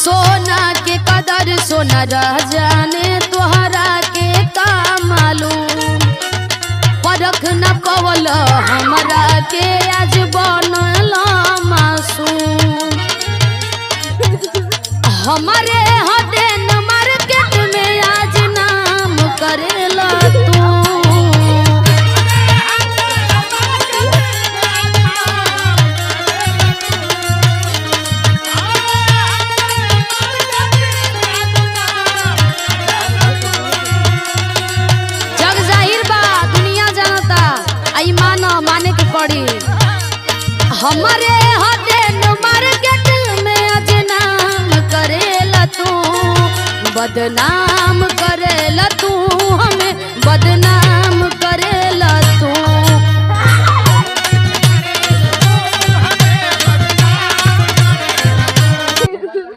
सोना के कदर सोना रह जाने तोहरा के का मालूम। परख न पवल हमरा के आज बनल मासूम। हमारे हदेन मार्केट में आज नाम करेला तू। माने के पड़ी हमारे हदेन मार्केट में आज नाम करेला तू बदनाम।